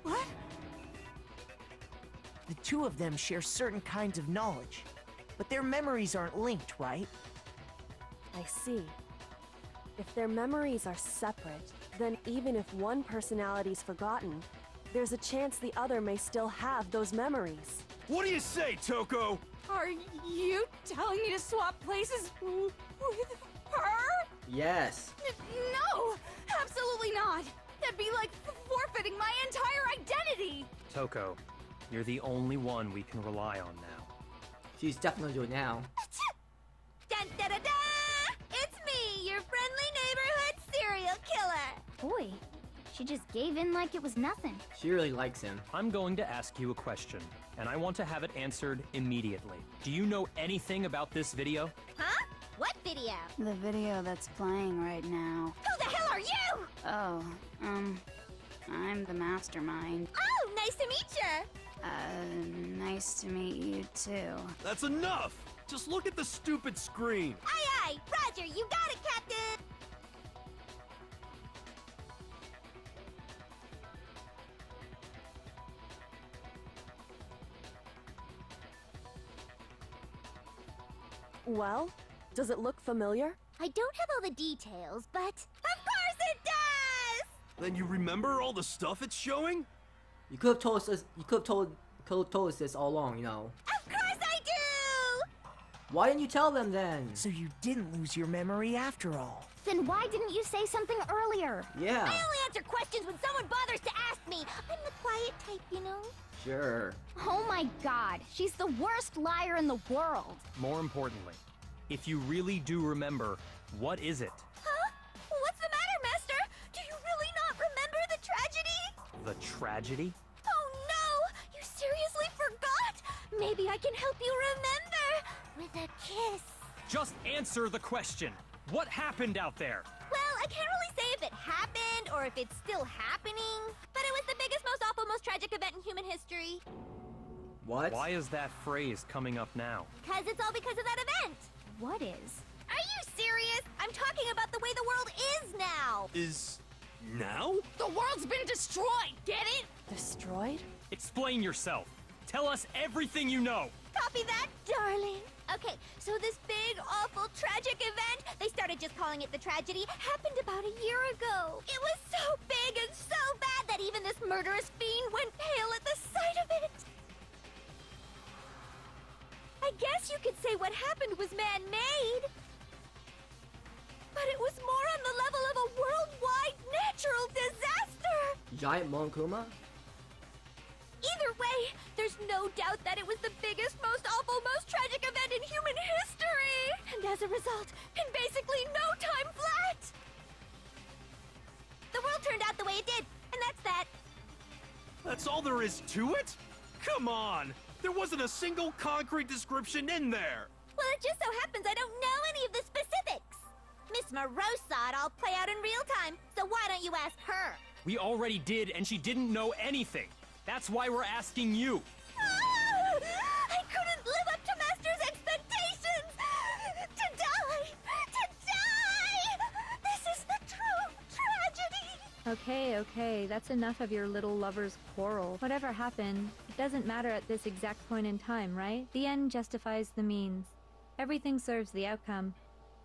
What? The two of them share certain kinds of knowledge, but their memories aren't linked, right? I see. If their memories are separate, then even if one personality's forgotten, there's a chance the other may still have those memories. What do you say, Toko? Are you telling me to swap places with her? Yes. No! Absolutely not! That'd be like forfeiting my entire identity! Toko, you're the only one we can rely on now. She's definitely doing it now. Dun da da da! It's me, your friendly neighborhood serial killer! Boy, she just gave in like it was nothing. She really likes him. I'm going to ask you a question, and I want to have it answered immediately. Do you know anything about this video? Huh? What video? The video that's playing right now. Who the hell are you? Oh, I'm the mastermind. Oh, nice to meet you! Nice to meet you too. That's enough! Just look at the stupid screen! Aye aye! Roger, you got it, Captain! Well, does it look familiar? I don't have all the details, but... Of course it does! Then you remember all the stuff it's showing? You could have told us. You could have told us this all along. You know. Of course I do! Why didn't you tell them then? So you didn't lose your memory after all. Then why didn't you say something earlier? Yeah. I only answer questions when someone bothers to ask me. I'm the quiet type, you know? Sure. Oh my god, she's the worst liar in the world. More importantly, if you really do remember, what is it? Huh? What's the matter, Master? Do you really not remember the tragedy? The tragedy? Oh no! You seriously forgot? Maybe I can help you remember with a kiss. Just answer the question. What happened out there? Well, I can't really say if it happened or if it's still happening, but it was the biggest, most awful, most tragic event in human history. What? Why is that phrase coming up now? Cause it's all because of that event. What is? Are you serious? I'm talking about the way the world is now. Is... now? The world's been destroyed, get it? Destroyed? Explain yourself. Tell us everything you know. Copy that, darling. Okay, so this big, awful, tragic event, they started just calling it the tragedy, happened about a year ago. It was so big and so bad that even this murderous fiend went pale at the sight of it. I guess you could say what happened was man-made. But it was more on the level of a worldwide natural disaster. Giant Monkuma? Either way, there's no doubt that it was the biggest, most awful, most tragic event in human history! And as a result, in basically no time flat! The world turned out the way it did, and that's that. That's all there is to it? Come on! There wasn't a single concrete description in there! Well, it just so happens I don't know any of the specifics. Miss Moreau saw it all play out in real time, so why don't you ask her? We already did, and she didn't know anything. That's why we're asking you. Ah! I couldn't live up to Master's expectations! To die! To die! This is the true tragedy! Okay, that's enough of your little lover's quarrel. Whatever happened, it doesn't matter at this exact point in time, right? The end justifies the means. Everything serves the outcome.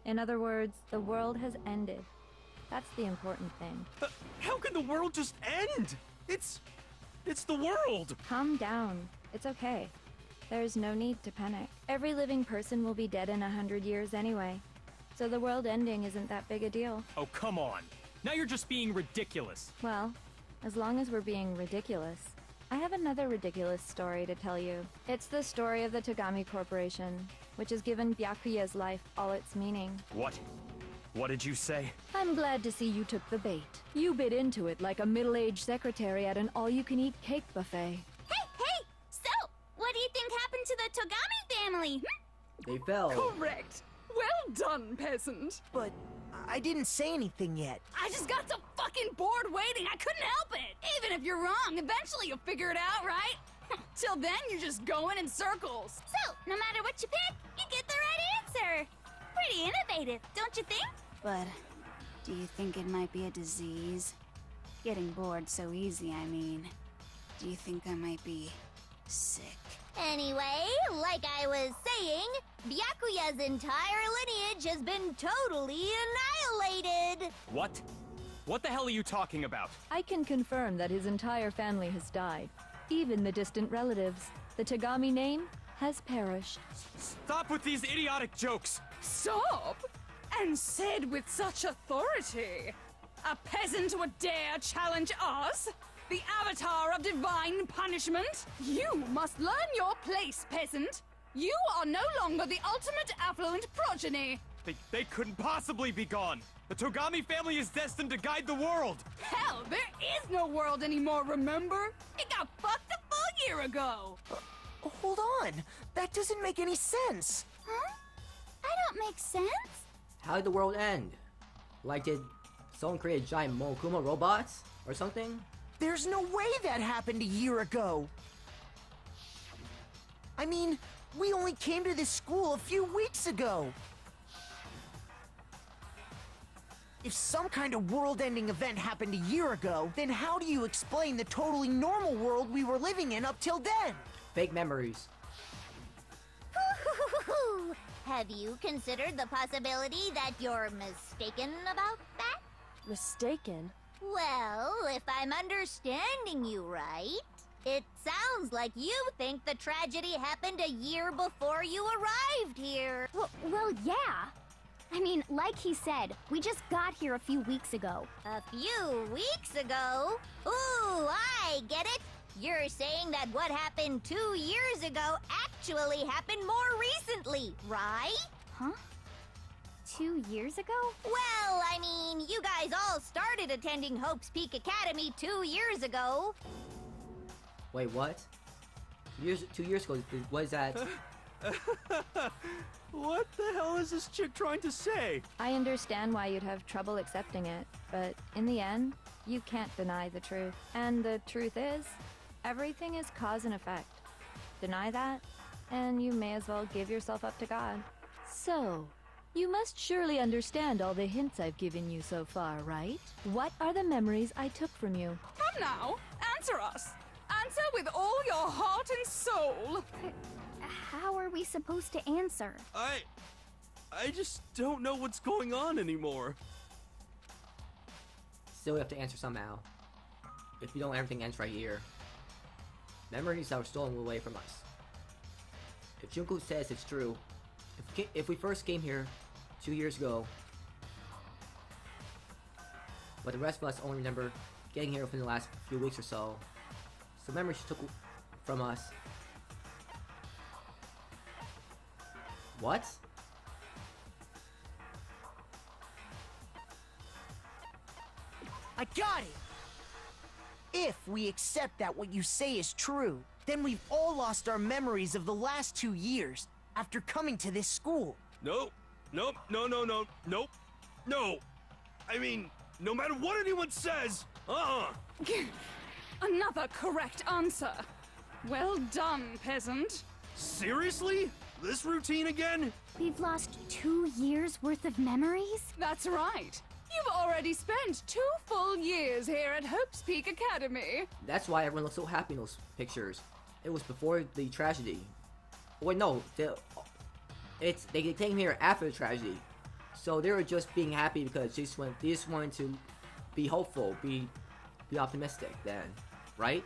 In other words, the world has ended. That's the important thing. How can the world just end? It's the world! Calm down. It's okay. There's no need to panic. Every living person will be dead in 100 years anyway. So the world ending isn't that big a deal. Oh, come on. Now you're just being ridiculous. Well, as long as we're being ridiculous. I have another ridiculous story to tell you. It's the story of the Togami Corporation, which has given Byakuya's life all its meaning. What? What did you say? I'm glad to see you took the bait. You bit into it like a middle-aged secretary at an all-you-can-eat cake buffet. Hey! So, what do you think happened to the Togami family? They fell. Correct. Well done, peasant. But I didn't say anything yet. I just got so fucking bored waiting, I couldn't help it. Even if you're wrong, eventually you'll figure it out, right? Till then, you're just going in circles. So, no matter what you pick, you get the right answer. Pretty innovative, don't you think? But do you think it might be a disease? Getting bored so easy, I mean. Do you think I might be sick? Anyway, like I was saying, Byakuya's entire lineage has been totally annihilated. What? What the hell are you talking about? I can confirm that his entire family has died. Even the distant relatives. The Tagami name has perished. Stop with these idiotic jokes! Stop! And said with such authority. A peasant would dare challenge us? The avatar of divine punishment? You must learn your place, peasant. You are no longer the ultimate affluent progeny. They couldn't possibly be gone! The Togami family is destined to guide the world! Hell, there is no world anymore, remember? It got fucked a full year ago. Hold on. That doesn't make any sense. Huh? I don't make sense. How did the world end? Like, did someone create giant Monokuma robots? Or something? There's no way that happened a year ago. I mean, we only came to this school a few weeks ago. If some kind of world-ending event happened a year ago, then how do you explain the totally normal world we were living in up till then? Fake memories. Have you considered the possibility that you're mistaken about that? Mistaken? Well, if I'm understanding you right, it sounds like you think the tragedy happened a year before you arrived here. Well, yeah. I mean, like he said, we just got here a few weeks ago. A few weeks ago? Ooh, I get it. You're saying that what happened 2 years ago actually happened more recently, right? Huh? 2 years ago? Well, I mean, you guys all started attending Hope's Peak Academy 2 years ago. Wait, what? 2 years ago, what is that? What the hell is this chick trying to say? I understand why you'd have trouble accepting it, but in the end, you can't deny the truth. And the truth is, everything is cause and effect. Deny that, and you may as well give yourself up to God. So, you must surely understand all the hints I've given you so far, right? What are the memories I took from you? Come now, answer us. Answer with all your heart and soul. How are we supposed to answer? I just don't know what's going on anymore. Still, we have to answer somehow. If we don't, everything ends right here. Memories that were stolen away from us. If Junko says it's true, if we first came here 2 years ago, but the rest of us only remember getting here within the last few weeks or so, so memories she took from us. What? I got it! If we accept that what you say is true, then we've all lost our memories of the last 2 years after coming to this school. Nope. No. I mean, no matter what anyone says, Another correct answer. Well done, peasant. Seriously? This routine again? We've lost 2 years worth of memories? That's right. You've already spent 2 full years here at Hope's Peak Academy. That's why everyone looks so happy in those pictures. It was before the tragedy. Wait, no. They came here after the tragedy. So they were just being happy because they just wanted to be hopeful, be optimistic then, right?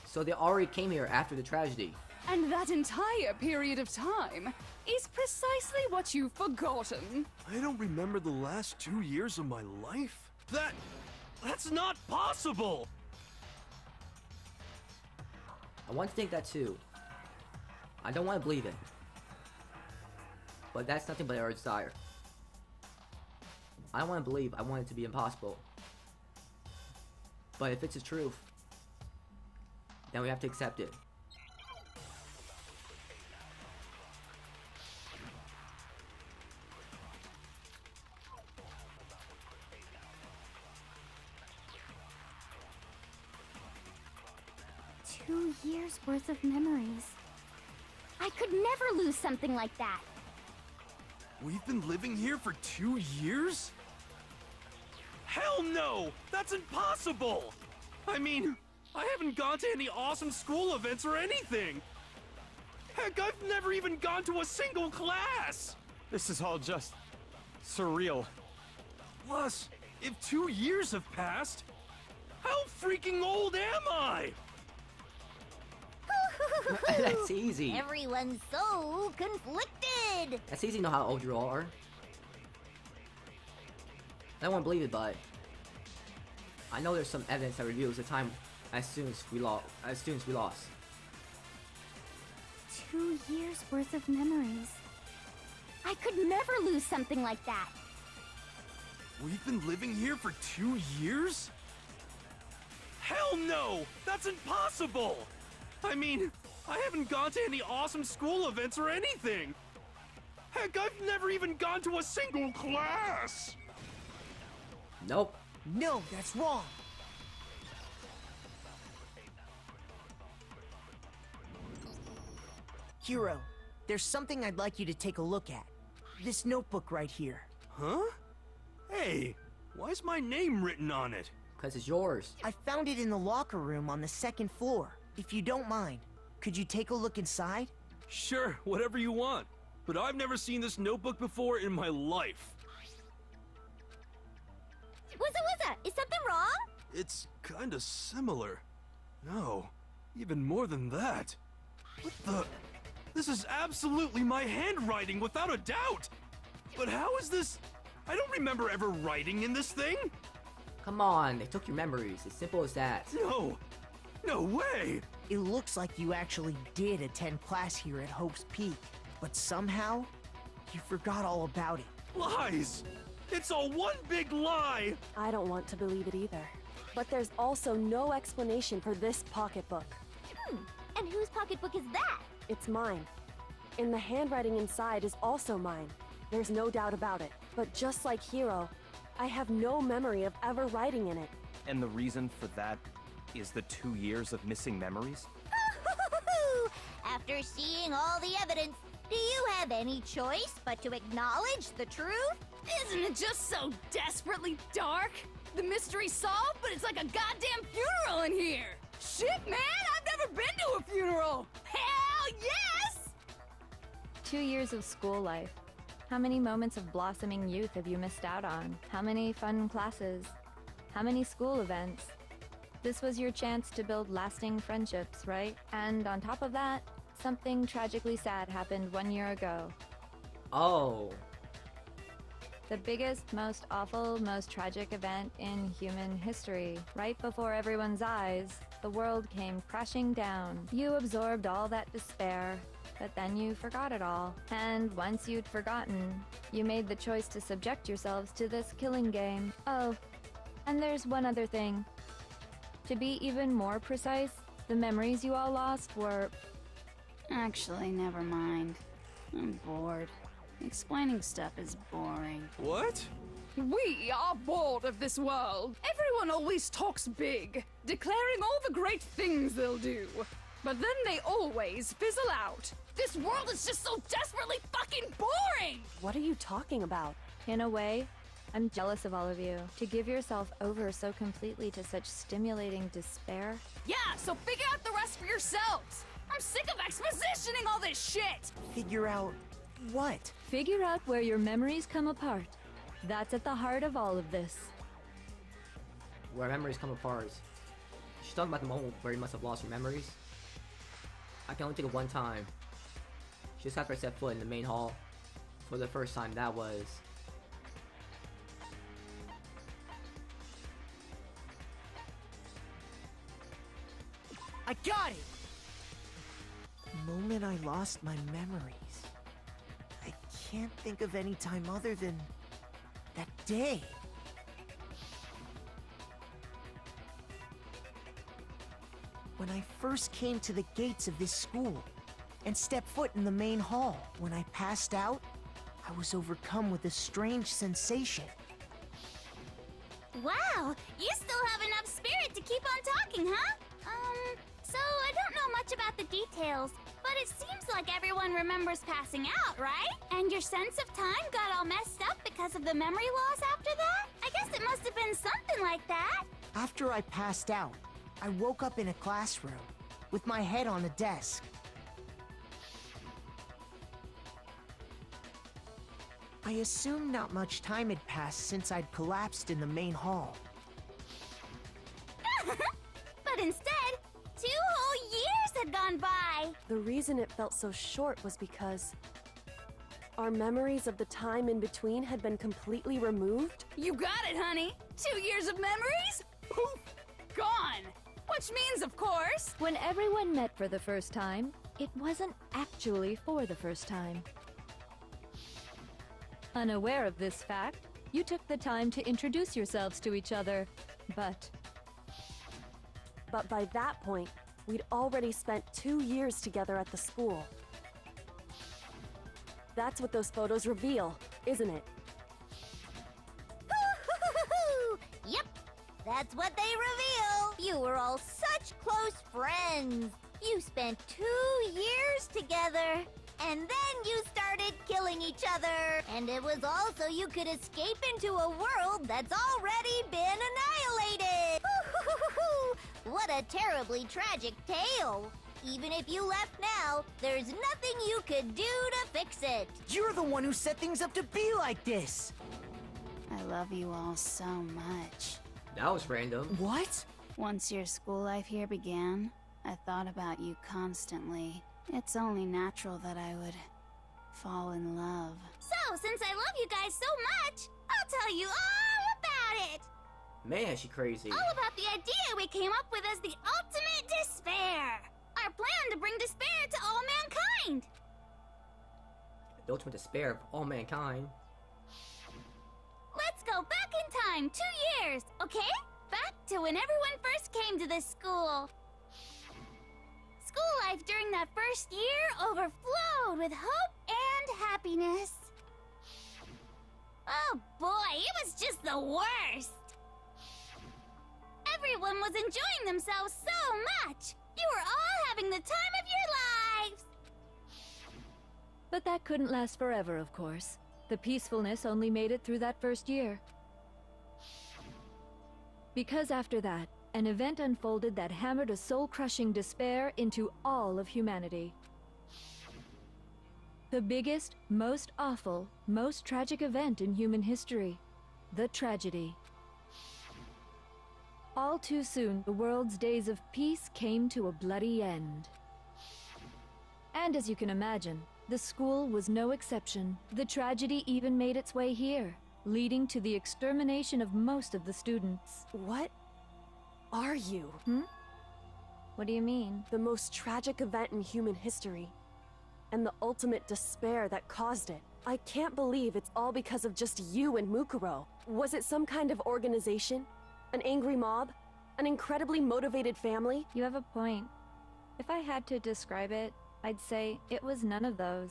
So they already came here after the tragedy. And that entire period of time is precisely what you've forgotten. I don't remember the last 2 years of my life? That's not possible! I want to think that too. I don't want to believe it. But that's nothing but our desire. I don't want to believe, I want it to be impossible. But if it's the truth, then we have to accept it. Two years worth of memories. I could never lose something like that. We've been living here for 2 years? Hell no! That's impossible! I mean, I haven't gone to any awesome school events or anything. Heck, I've never even gone to a single class. This is all just surreal. Plus, if 2 years have passed, how freaking old am I? That's easy. Everyone's so conflicted. That's easy to know how old you all are. I don't want to believe it, but I know there's some evidence that reveals the time as soon as we lost. 2 years worth of memories. I could never lose something like that. We've been living here for 2 years? Hell no! That's impossible! I mean, I haven't gone to any awesome school events or anything. Heck, I've never even gone to a single class! Nope. No, that's wrong. Hero, there's something I'd like you to take a look at. This notebook right here. Huh? Hey, why's my name written on it? Because it's yours. I found it in the locker room on the 2nd floor. If you don't mind, could you take a look inside? Sure, whatever you want. But I've never seen this notebook before in my life. Wuzza, is something wrong? It's kinda similar. No, even more than that. What the? This is absolutely my handwriting, without a doubt! But how is this? I don't remember ever writing in this thing! Come on, they took your memories. It's simple as that. No! No way! It looks like you actually did attend class here at Hope's Peak, but somehow, you forgot all about it. Lies! It's all one big lie! I don't want to believe it either. But there's also no explanation for this pocketbook. And whose pocketbook is that? It's mine. And the handwriting inside is also mine. There's no doubt about it. But just like Hero, I have no memory of ever writing in it. And the reason for that is the 2 years of missing memories? After seeing all the evidence, do you have any choice but to acknowledge the truth? Isn't it just so desperately dark? The mystery's solved, but it's like a goddamn funeral in here! Shit, man! I've never been to a funeral! Hell yes! 2 years of school life. How many moments of blossoming youth have you missed out on? How many fun classes? How many school events? This was your chance to build lasting friendships, right? And on top of that, something tragically sad happened 1 year ago. Oh. The biggest, most awful, most tragic event in human history. Right before everyone's eyes, the world came crashing down. You absorbed all that despair, but then you forgot it all. And once you'd forgotten, you made the choice to subject yourselves to this killing game. Oh, and there's one other thing. To be even more precise, the memories you all lost were... Actually, never mind. I'm bored. Explaining stuff is boring. What? We are bored of this world. Everyone always talks big, declaring all the great things they'll do. But then they always fizzle out. This world is just so desperately fucking boring! What are you talking about? In a way, I'm jealous of all of you. To give yourself over so completely to such stimulating despair. Yeah, so figure out the rest for yourselves! I'm sick of expositioning all this shit! Figure out what? Figure out where your memories come apart. That's at the heart of all of this. Where memories come apart. She's talking about the moment where you must have lost your memories. I can only think of one time. Just after I set foot in the main hall for the first time, that was... I got it! The moment I lost my memories. I can't think of any time other than that day. When I first came to the gates of this school and stepped foot in the main hall, when I passed out, I was overcome with a strange sensation. Wow, you still have enough spirit to keep on talking, huh? So I don't know much about the details, but it seems like everyone remembers passing out, right? And your sense of time got all messed up because of the memory loss after that? I guess it must have been something like that. After I passed out, I woke up in a classroom, with my head on a desk. I assumed not much time had passed since I'd collapsed in the main hall. But instead, 2 whole years had gone by. The reason it felt so short was because our memories of the time in between had been completely removed. You got it, honey. 2 years of memories? Poof! Gone! Which means, of course... When everyone met for the first time, it wasn't actually for the first time. Unaware of this fact, you took the time to introduce yourselves to each other, but by that point, we'd already spent 2 years together at the school. That's what those photos reveal, isn't it? Yep, that's what they reveal. You were all such close friends. You spent 2 years together. And then you started killing each other. And it was all so you could escape into a world that's already been annihilated. What a terribly tragic tale. Even if you left now, there's nothing you could do to fix it. You're the one who set things up to be like this! I love you all so much. That was random. What? Once your school life here began, I thought about you constantly. It's only natural that I would fall in love. So, since I love you guys so much, I'll tell you all about it. Man, she crazy. All about the idea we came up with as the ultimate despair. Our plan to bring despair to all mankind. The ultimate despair of all mankind. Let's go back in time 2 years, okay? Back to when everyone first came to this school. School life during that first year overflowed with hope and happiness. Oh boy, it was just the worst. Everyone was enjoying themselves so much. You were all having the time of your lives. But that couldn't last forever, of course. The peacefulness only made it through that first year. Because after that, an event unfolded that hammered a soul-crushing despair into all of humanity. The biggest, most awful, most tragic event in human history. The tragedy. All too soon, the world's days of peace came to a bloody end. And as you can imagine, the school was no exception. The tragedy even made its way here, leading to the extermination of most of the students. What are you? What do you mean? The most tragic event in human history. And the ultimate despair that caused it. I can't believe it's all because of just you and Mukuro. Was it some kind of organization? An angry mob? An incredibly motivated family? You have a point. If I had to describe it, I'd say it was none of those.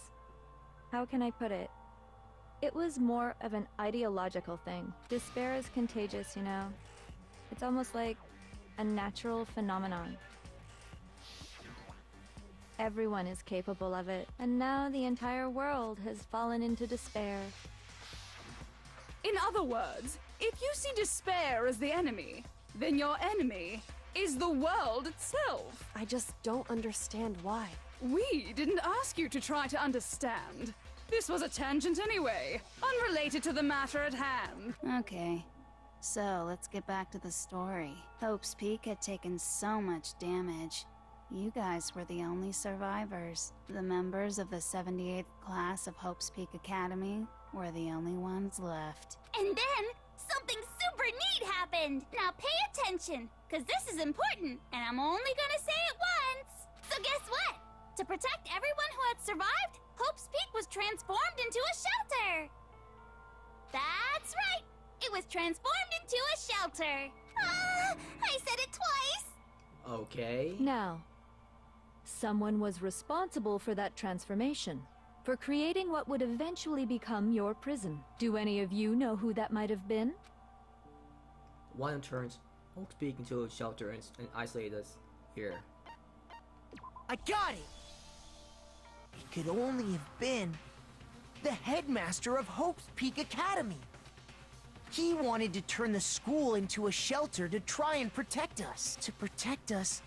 How can I put it? It was more of an ideological thing. Despair is contagious, you know? It's almost like a natural phenomenon. Everyone is capable of it, and now the entire world has fallen into despair. In other words, if you see despair as the enemy, then your enemy is the world itself. I just don't understand why. We didn't ask you to try to understand. This was a tangent anyway, unrelated to the matter at hand. Okay, so let's get back to the story. Hope's Peak had taken so much damage. You guys were the only survivors. The members of the 78th class of Hope's Peak Academy were the only ones left. And then, something super neat happened. Now pay attention, because this is important, and I'm only gonna say it once. So guess what? To protect everyone who had survived, Hope's Peak was transformed into a shelter. That's right. It was transformed into a shelter. I said it twice. Okay. Now, someone was responsible for that transformation, for creating what would eventually become your prison. Do any of you know who that might have been? One turns Hope's Peak into a shelter and isolated us here. I got it! It could only have been the headmaster of Hope's Peak Academy. He wanted to turn the school into a shelter to try and protect us. To protect us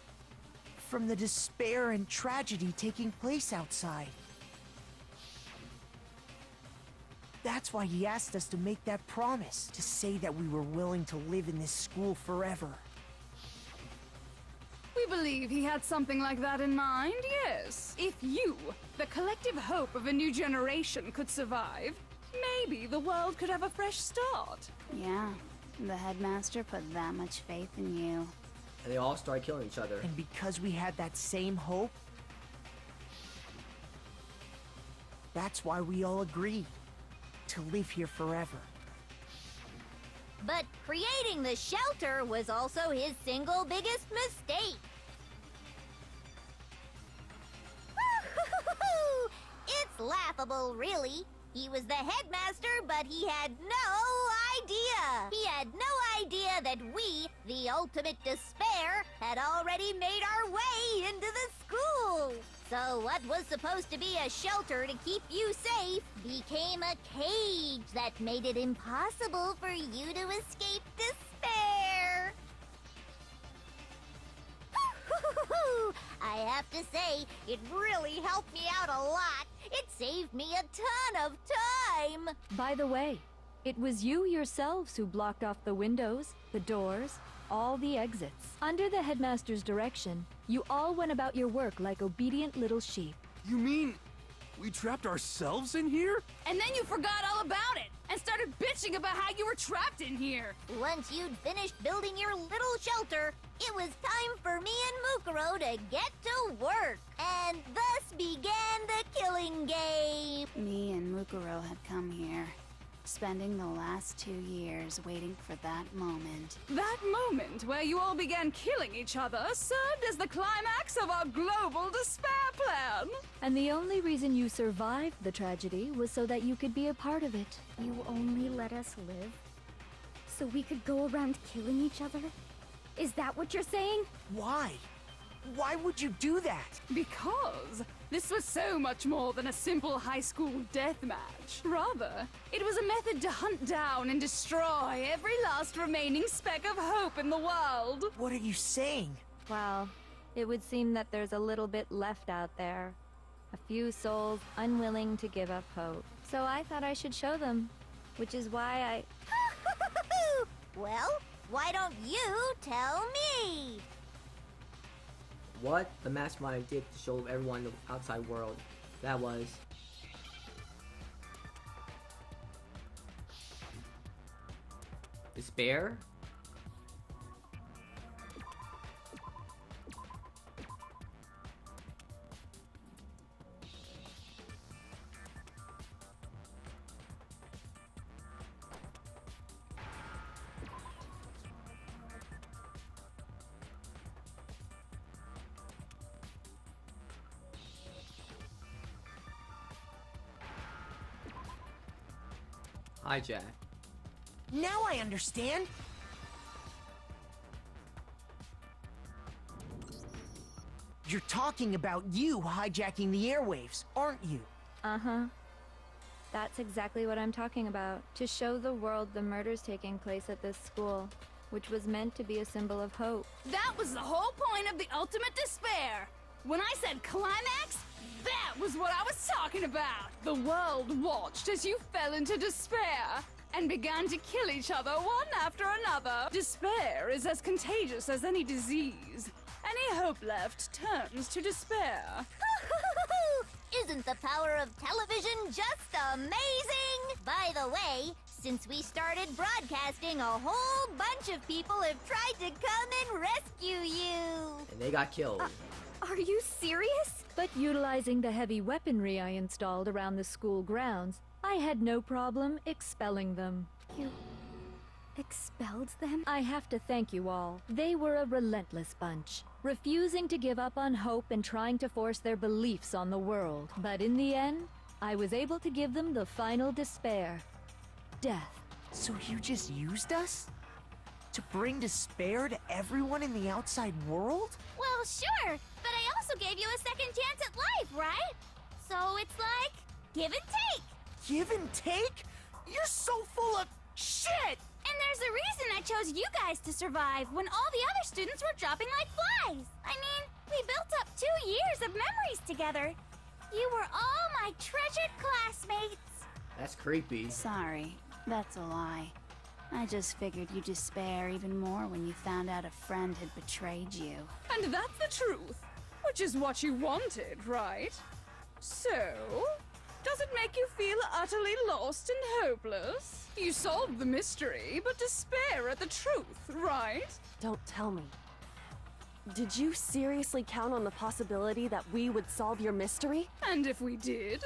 from the despair and tragedy taking place outside. That's why he asked us to make that promise, to say that we were willing to live in this school forever. We believe he had something like that in mind, yes. If you, the collective hope of a new generation, could survive, maybe the world could have a fresh start. Yeah, the headmaster put that much faith in you. And they all started killing each other. And because we had that same hope, that's why we all agreed to live here forever. But creating the shelter was also his single biggest mistake. It's laughable, really. He was the headmaster, but he had no idea. He had no idea that we, the ultimate despair, had already made our way into the school. So what was supposed to be a shelter to keep you safe became a cage that made it impossible for you to escape despair. I have to say, it really helped me out a lot. It saved me a ton of time. By the way, it was you yourselves who blocked off the windows, the doors, all the exits. Under the headmaster's direction, you all went about your work like obedient little sheep. You mean we trapped ourselves in here? And then you forgot all about it and started bitching about how you were trapped in here. Once you'd finished building your little shelter, it was time for me and Mukuro to get to work. And thus began the killing game. Me and Mukuro had come here, spending the last 2 years waiting for that moment. That moment where you all began killing each other served as the climax of our global despair plan. And the only reason you survived the tragedy was so that you could be a part of it. You only let us live so we could go around killing each other? Is that what you're saying? Why? Why would you do that? Because this was so much more than a simple high school death match. Rather, it was a method to hunt down and destroy every last remaining speck of hope in the world. What are you saying? Well, it would seem that there's a little bit left out there. A few souls unwilling to give up hope. So I thought I should show them, which is why I... Well, why don't you tell me? What the mastermind did to show everyone the outside world. That was... despair? Hijack. Now I understand. You're talking about you hijacking the airwaves, aren't you? Uh-huh. That's exactly what I'm talking about. To show the world the murders taking place at this school, which was meant to be a symbol of hope. That was the whole point of the ultimate despair. When I said climax, that was what I was talking about. The world watched as you fell into despair and began to kill each other one after another. Despair is as contagious as any disease. Any hope left turns to despair. Isn't the power of television just amazing? By the way, since we started broadcasting, a whole bunch of people have tried to come and rescue you. And they got killed. Are you serious? But utilizing the heavy weaponry I installed around the school grounds, I had no problem expelling them. You expelled them? I have to thank you all. They were a relentless bunch, refusing to give up on hope and trying to force their beliefs on the world. But in the end, I was able to give them the final despair. Death. So you just used us? To bring despair to everyone in the outside world? Well, sure, but I also gave you a second chance at life, right? So it's like, give and take. Give and take? You're so full of shit! And there's a reason I chose you guys to survive when all the other students were dropping like flies. I mean, we built up 2 years of memories together. You were all my treasured classmates. That's creepy. Sorry, that's a lie. I just figured you'd despair even more when you found out a friend had betrayed you. And that's the truth, which is what you wanted, right? So, does it make you feel utterly lost and hopeless? You solved the mystery, but despair at the truth, right? Don't tell me. Did you seriously count on the possibility that we would solve your mystery? And if we did,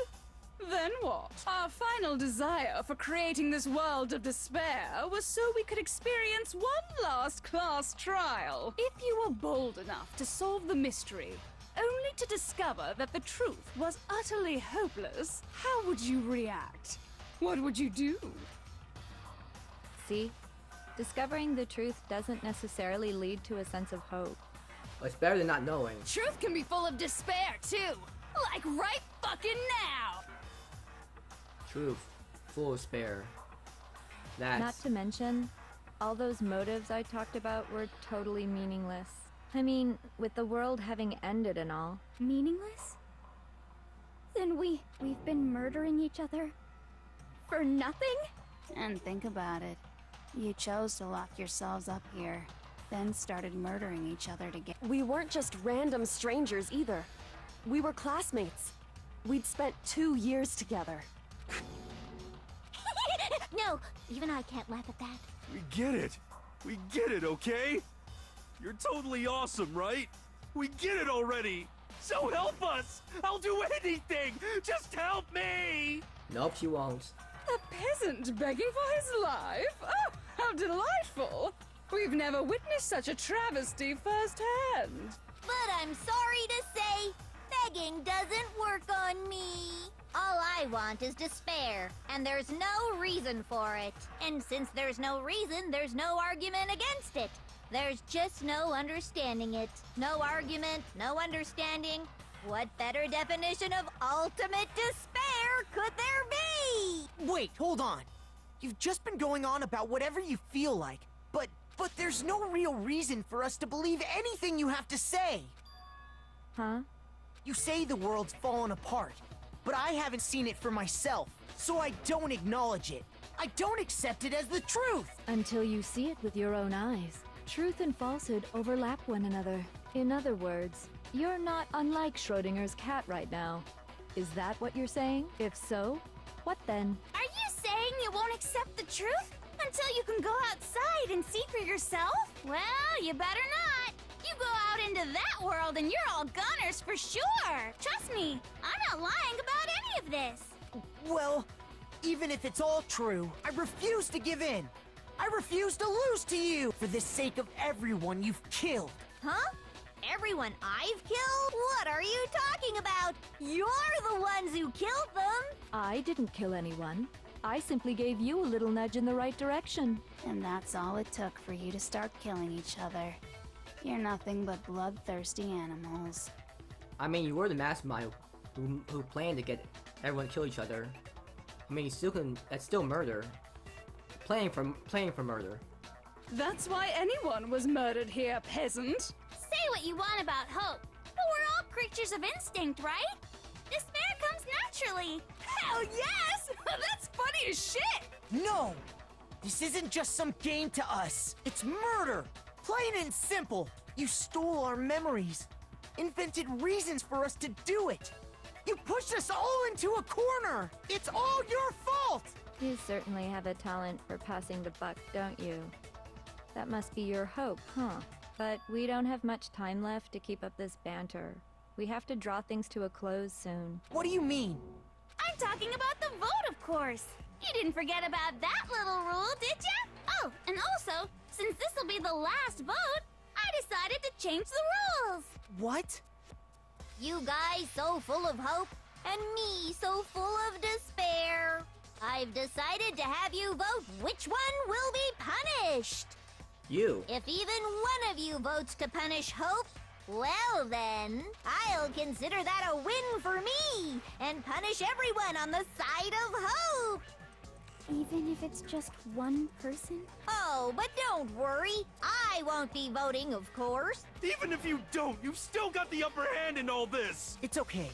then what? Our final desire for creating this world of despair was so we could experience one last class trial. If you were bold enough to solve the mystery, only to discover that the truth was utterly hopeless, how would you react? What would you do? See? Discovering the truth doesn't necessarily lead to a sense of hope. It's better than not knowing. Truth can be full of despair, too. Like right fucking now. Truth. Full of despair. That's... Not to mention, all those motives I talked about were totally meaningless. I mean, with the world having ended and all. Meaningless? Then we've been murdering each other for nothing? And think about it. You chose to lock yourselves up here, then started murdering each other to get... We weren't just random strangers either. We were classmates. We'd spent 2 years together. No, even I can't laugh at that. We get it. We get it, okay? You're totally awesome, right? We get it already. So help us. I'll do anything. Just help me. Nope, she won't. A peasant begging for his life? Oh, how delightful! We've never witnessed such a travesty firsthand. But I'm sorry to say, begging doesn't work on me. All I want is despair, and there's no reason for it. And since there's no reason, there's no argument against it. There's just no understanding it. No argument, no understanding. What better definition of ultimate despair could there be? Wait, hold on. You've just been going on about whatever you feel like, but there's no real reason for us to believe anything you have to say. Huh? You say the world's fallen apart, but I haven't seen it for myself, so I don't acknowledge it. I don't accept it as the truth. Until you see it with your own eyes. Truth and falsehood overlap one another. In other words, you're not unlike Schrodinger's cat right now. Is that what you're saying? If so, what then? Are you saying you won't accept the truth until you can go outside and see for yourself? Well, you better not. You go out into that world and you're all goners for sure. Trust me, I'm not lying about any of this. Well, even if it's all true, I refuse to give in. I refuse to lose to you for the sake of everyone you've killed. Huh? Everyone I've killed? What are you talking about? You're the ones who killed them! I didn't kill anyone. I simply gave you a little nudge in the right direction. And that's all it took for you to start killing each other. You're nothing but bloodthirsty animals. I mean, you were the mastermind who planned to get everyone to kill each other. I mean, you still can... That's still murder. Planning for murder. That's why anyone was murdered here, peasant. Say what you want about hope, but we're all creatures of instinct, right? Despair comes naturally. Hell yes! That's funny as shit! No! This isn't just some game to us. It's murder! Plain and simple. You stole our memories. Invented reasons for us to do it. You pushed us all into a corner. It's all your fault! You certainly have a talent for passing the buck, don't you? That must be your hope, huh? But we don't have much time left to keep up this banter. We have to draw things to a close soon. What do you mean? I'm talking about the vote, of course. You didn't forget about that little rule, did ya? Oh, and also, since this'll be the last vote, I decided to change the rules. What? You guys so full of hope, and me so full of despair. I've decided to have you vote which one will be punished. You. If even one of you votes to punish Hope, well then, I'll consider that a win for me and punish everyone on the side of Hope. Even if it's just one person? Oh, but don't worry. I won't be voting, of course. Even if you don't, you've still got the upper hand in all this! It's okay.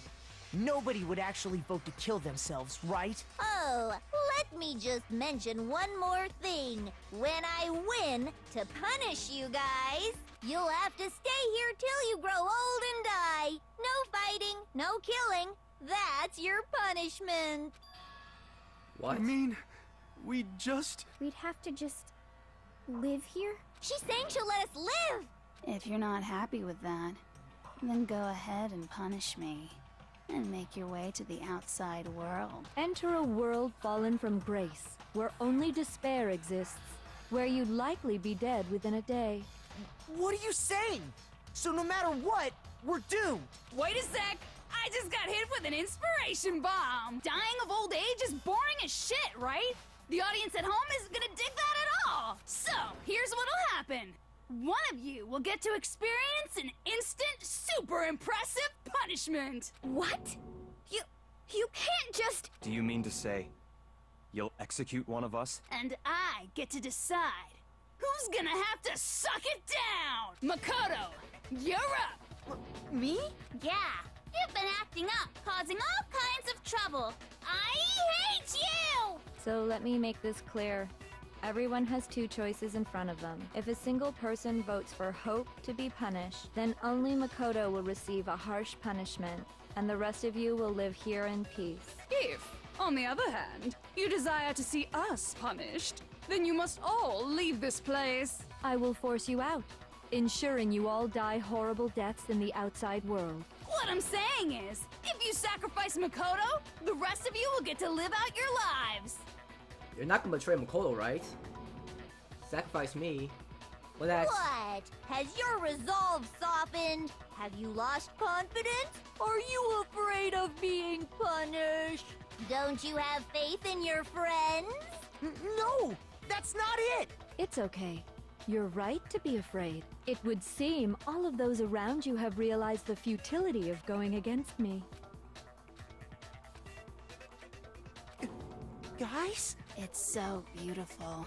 Nobody would actually vote to kill themselves, right? Oh, let me just mention one more thing. When I win, to punish you guys, you'll have to stay here till you grow old and die. No fighting, no killing. That's your punishment. What? I mean, we just... We'd have to just live here? She's saying she'll let us live. If you're not happy with that, then go ahead and punish me. And make your way to the outside world. Enter a world fallen from grace, where only despair exists, where you'd likely be dead within a day. What are you saying? So no matter what, we're doomed. Wait a sec! I just got hit with an inspiration bomb! Dying of old age is boring as shit, right? The audience at home isn't gonna dig that at all! So, here's what'll happen. One of you will get to experience an instant, super impressive punishment! What? You can't just... Do you mean to say you'll execute one of us? And I get to decide who's gonna have to suck it down! Makoto, you're up! Me? Yeah, you've been acting up, causing all kinds of trouble. I hate you! So let me make this clear. Everyone has two choices in front of them. If a single person votes for Hope to be punished, then only Makoto will receive a harsh punishment, and the rest of you will live here in peace. If, on the other hand, you desire to see us punished, then you must all leave this place. I will force you out, ensuring you all die horrible deaths in the outside world. What I'm saying is, if you sacrifice Makoto, the rest of you will get to live out your lives. You're not gonna betray Makoto, right? Sacrifice me. Well, that's... What? Has your resolve softened? Have you lost confidence? Are you afraid of being punished? Don't you have faith in your friends? No, that's not it. It's okay. You're right to be afraid. It would seem all of those around you have realized the futility of going against me. Guys? It's so beautiful.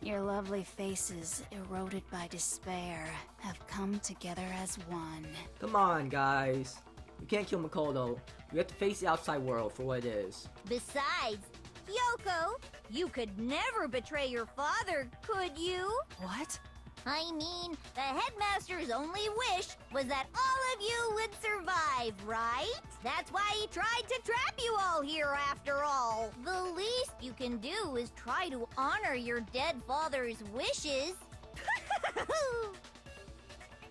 Your lovely faces, eroded by despair, have come together as one. Come on, guys. You can't kill Makoto. You have to face the outside world for what it is. Besides, Yoko, you could never betray your father, could you? What? I mean, the headmaster's only wish was that all of you would survive, right? That's why he tried to trap you all here after all. The least you can do is try to honor your dead father's wishes.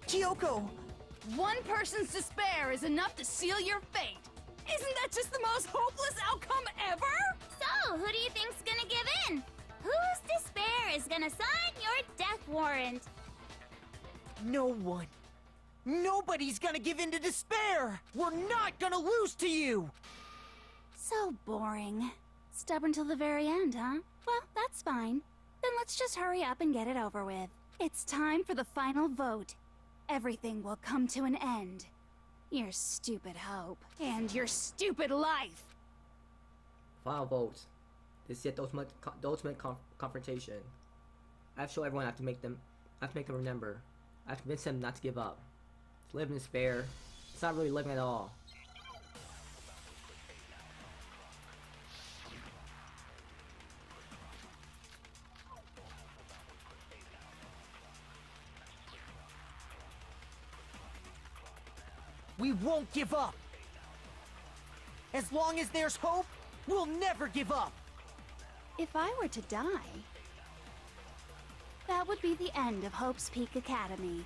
Kyoko! One person's despair is enough to seal your fate. Isn't that just the most hopeless outcome ever? So, who do you think's gonna give in? Whose despair is gonna sign your death warrant? No one. Nobody's gonna give in to despair! We're not gonna lose to you! So boring. Stubborn till the very end, huh? Well, that's fine. Then let's just hurry up and get it over with. It's time for the final vote. Everything will come to an end. Your stupid hope. And your stupid life. Final vote. This is yet the ultimate confrontation. I have to show everyone. I have to make them remember. I have to convince them not to give up. To live in despair. It's not really living at all. We won't give up! As long as there's hope, we'll never give up! If I were to die, that would be the end of Hope's Peak Academy.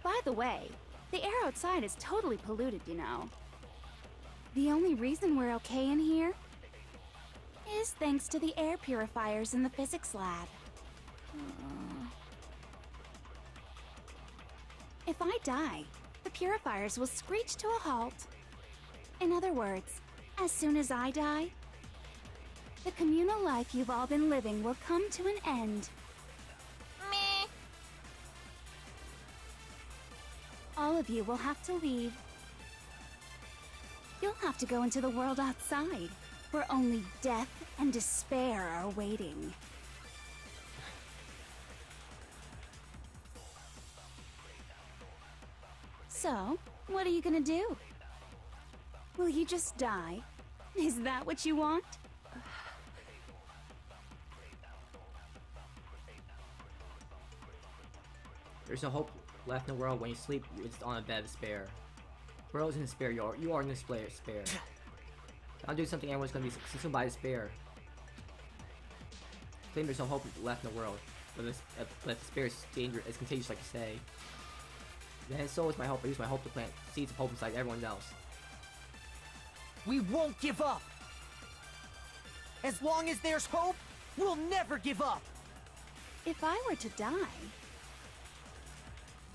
By the way, the air outside is totally polluted, you know. The only reason we're okay in here is thanks to the air purifiers in the physics lab. If I die, the purifiers will screech to a halt. In other words, as soon as I die, the communal life you've all been living will come to an end. Meh. All of you will have to leave. you'll have to go into the world outside, where only death and despair are waiting. So, what are you gonna do? Will you just die? Is that what you want? There's no hope left in the world. When you sleep, it's on a bed of despair. World is in despair. You are in despair. I'll do something. Everyone's gonna be consumed by despair. Claim there's no hope left in the world. But despair is dangerous. It's contagious, like you say. Then so is my hope. I use my hope to plant seeds of hope inside everyone else. We won't give up! As long as there's hope, we'll never give up! If I were to die,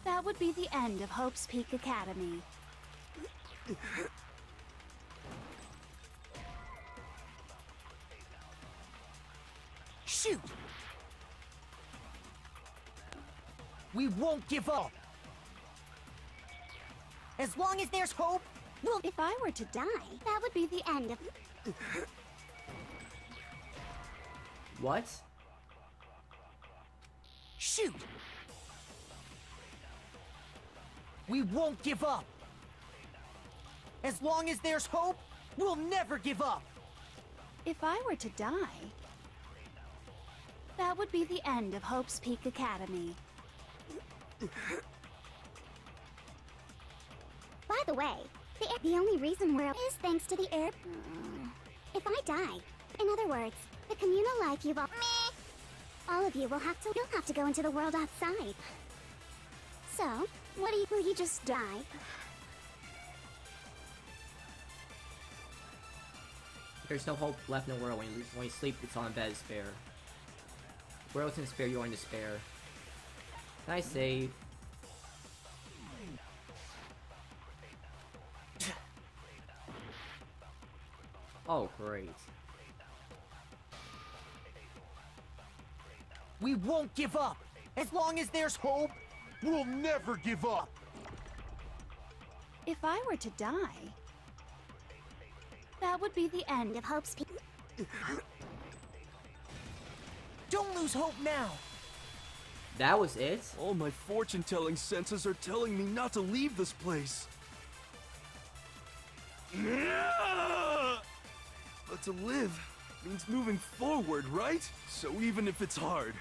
that would be the end of Hope's Peak Academy. Shoot! We won't give up! As long as there's hope, Well, if I were to die, that would be the end of... What? shoot! We won't give up! As long as there's hope, we'll never give up! If I were to die, that would be the end of Hope's Peak Academy. By the way, the only reason we're is thanks to the air... If I die, in other words, the communal life you've all... All of you will have to... You'll have to go into the world outside. So, what do you... Will you just die? There's no hope left in the world. When you sleep, it's on a bed of despair. The world's in despair. You're in despair. Can I save? Oh, great. We won't give up! As long as there's hope, we'll never give up! If I were to die, that would be the end of Hope's Peak. Don't lose hope now! That was it? All my fortune-telling senses are telling me not to leave this place. But to live means moving forward, right? So even if it's hard,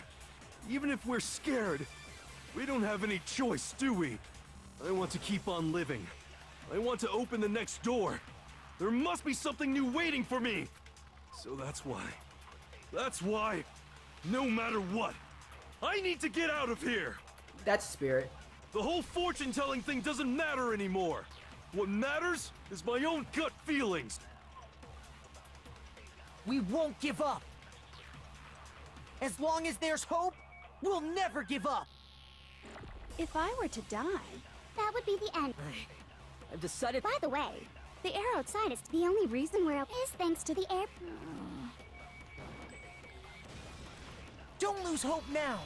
even if we're scared, we don't have any choice, do we? I want to keep on living. I want to open the next door. There must be something new waiting for me. So that's why, no matter what, I need to get out of here. That's spirit. The whole fortune-telling thing doesn't matter anymore. What matters is my own gut feelings. We won't give up! As long as there's hope, we'll never give up! If I were to die, That would be the end. I've decided... By the way, the air outside is the only reason we're... is thanks to the air... Don't lose hope now!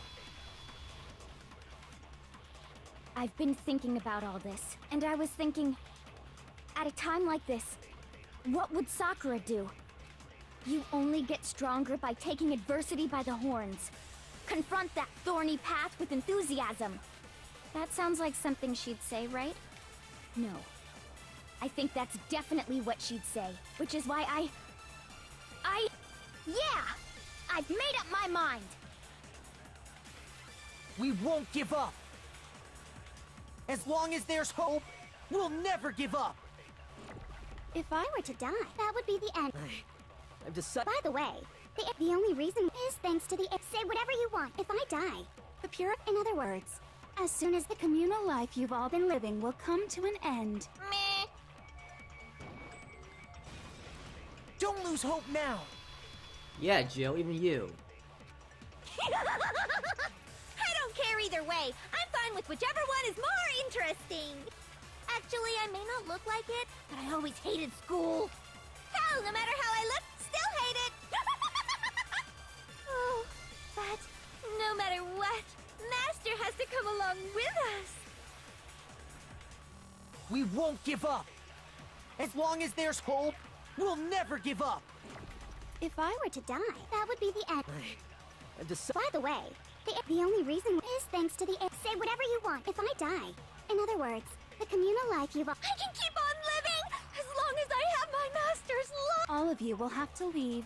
I've been thinking about all this, and I was thinking, at a time like this, what would Sakura do? You only get stronger by taking adversity by the horns. Confront that thorny path with enthusiasm. That sounds like something she'd say, right? No. I think that's definitely what she'd say, which is why yeah! I've made up my mind! We won't give up! As long as there's hope, we'll never give up! If I were to die, that would be the end. I've decided... By the way, the only reason is thanks to the... Say whatever you want. If I die, the pure... In other words, as soon as the communal life you've all been living will come to an end. Don't lose hope now! Yeah, Jill, even you. I don't care either way. I'm fine with whichever one is more interesting. Actually, I may not look like it, but I always hated school. Hell, no matter how I look, still hate it. Oh, but no matter what, Master has to come along with us. We won't give up! As long as there's hope, we'll never give up. If I were to die, that would be the end. By the way, the only reason is thanks to the say whatever you want if I die. In other words, the communal life you've I can keep on living as long as I have my master's love. All of you will have to leave.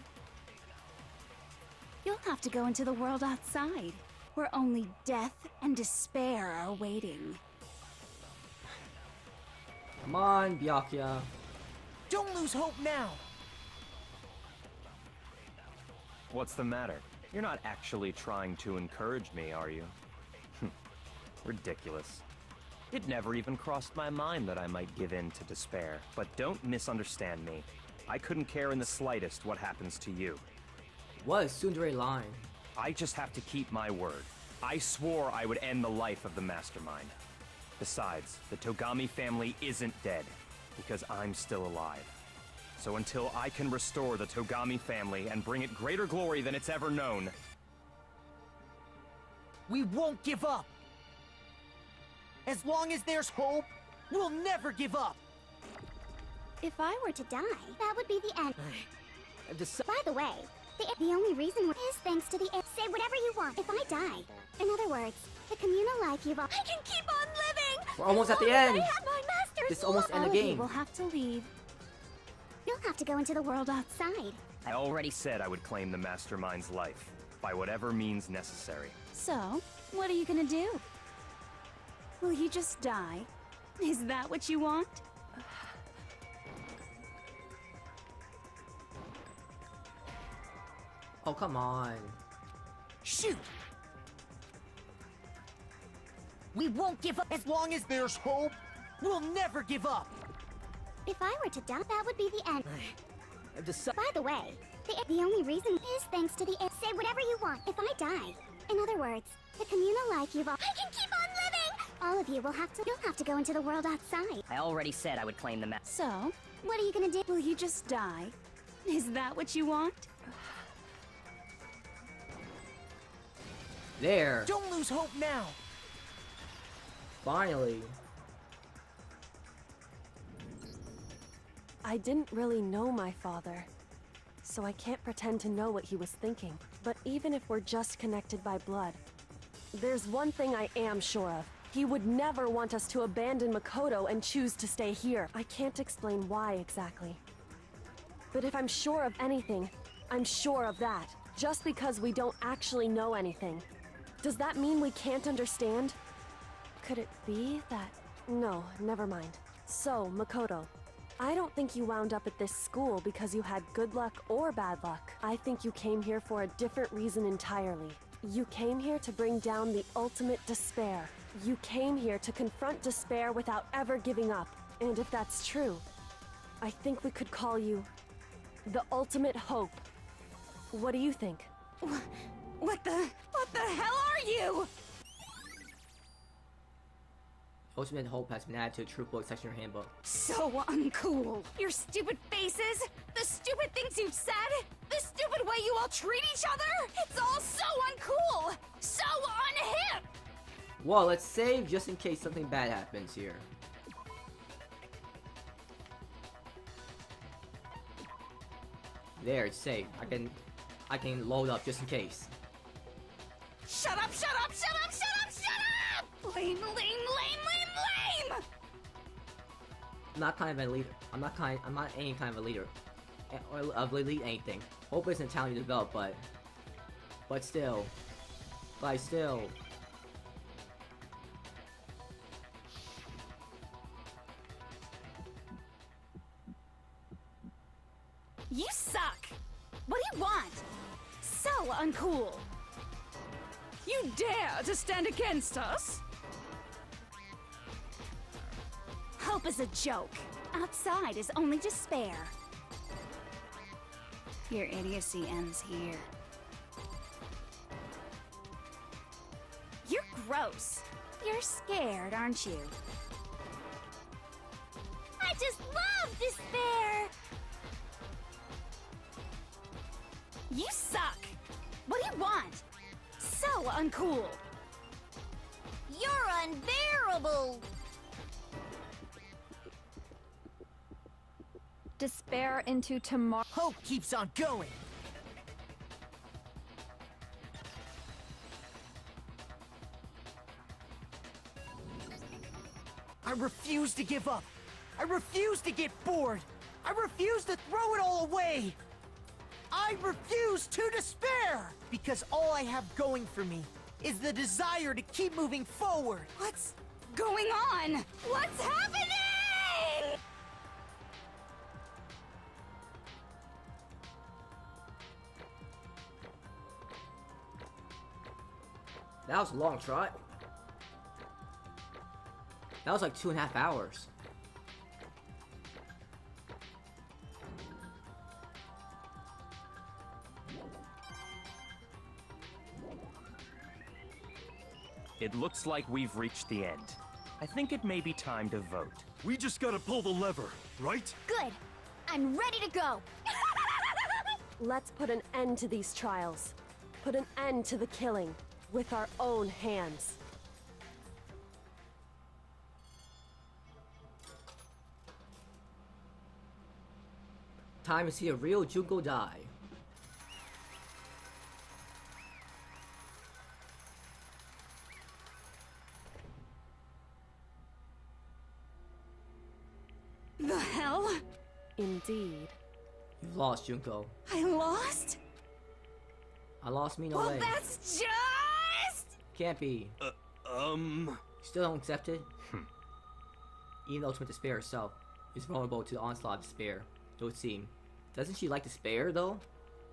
You'll have to go into the world outside, where only death and despair are waiting. Come on, Byakuya. Don't lose hope now. What's the matter? You're not actually trying to encourage me, are you? Ridiculous. It never even crossed my mind that I might give in to despair. But don't misunderstand me. I couldn't care in the slightest what happens to you. What a tsundere line. I just have to keep my word. I swore I would end the life of the mastermind. Besides, the Togami family isn't dead, because I'm still alive. So until I can restore the Togami family and bring it greater glory than it's ever known, We won't give up. As long as there's hope, we'll never give up. If I were to die, that would be the end. Deci- By the way, the only reason is thanks to the say whatever you want if I die. In other words, the communal life you've I can keep on living. We're almost as at the long as end. I have my master's This almost love. end the All of you game. will have to leave. You'll have to go into the world outside. I already said I would claim the mastermind's life, by whatever means necessary. So, what are you gonna do? Will you just die? Is that what you want? Oh, come on. Shoot! We won't give up. As long as there's hope, we'll never give up. If I were to die, that would be the end. Deci- By the way, the only reason is thanks to the say whatever you want if I die. In other words, the communal life you've I can keep on living. All of you you'll have to go into the world outside. I already said I would claim the So, what are you gonna do? Will you just die? Is that what you want? There. Don't lose hope now. Finally. I didn't really know my father, so I can't pretend to know what he was thinking. But even if we're just connected by blood, there's one thing I am sure of. He would never want us to abandon Makoto and choose to stay here. I can't explain why exactly. But if I'm sure of anything, I'm sure of that. Just because we don't actually know anything. Does that mean we can't understand? Could it be that... No, never mind. So, Makoto, I don't think you wound up at this school because you had good luck or bad luck. I think you came here for a different reason entirely. You came here to bring down the ultimate despair. You came here to confront despair without ever giving up. And if that's true, I think we could call you the ultimate hope. What do you think? What the hell are you? Ultimate Hope has been added to the True Book section of your handbook. So uncool. Your stupid faces, the stupid things you've said, the stupid way you all treat each other. It's all so uncool, so unhip. Well, let's save just in case something bad happens here. There, it's safe. I can load up just in case. Shut up, shut up, shut up, shut up, shut up! Lame, lame, lame, lame, lame! I'm not kind of a leader. I'm not any kind of a leader. Or of lead anything. Hope isn't talent you develop, but still. You suck! What do you want? So uncool! You dare to stand against us? Hope is a joke. Outside is only despair. Your idiocy ends here. You're gross. You're scared, aren't you? I just love despair. You suck! What do you want? So uncool! You're unbearable. despair into tomorrow. Hope keeps on going. I refuse to give up. I refuse to get bored. I refuse to throw it all away. I refuse to despair! Because all I have going for me is the desire to keep moving forward. What's going on? What's happening? That was a long trot. That was like 2.5 hours. It looks like we've reached the end. I think it may be time to vote. We just gotta pull the lever, right? Good. I'm ready to go. Let's put an end to these trials. Put an end to the killing with our own hands. Time to see a real Junko die. The hell? Indeed. You lost, Junko. I lost? I lost me no Well, way. that's just... Can't be. You still don't accept it? Even though Ultimate Despair herself is vulnerable to the onslaught of despair, it would seem. Doesn't she like despair, though?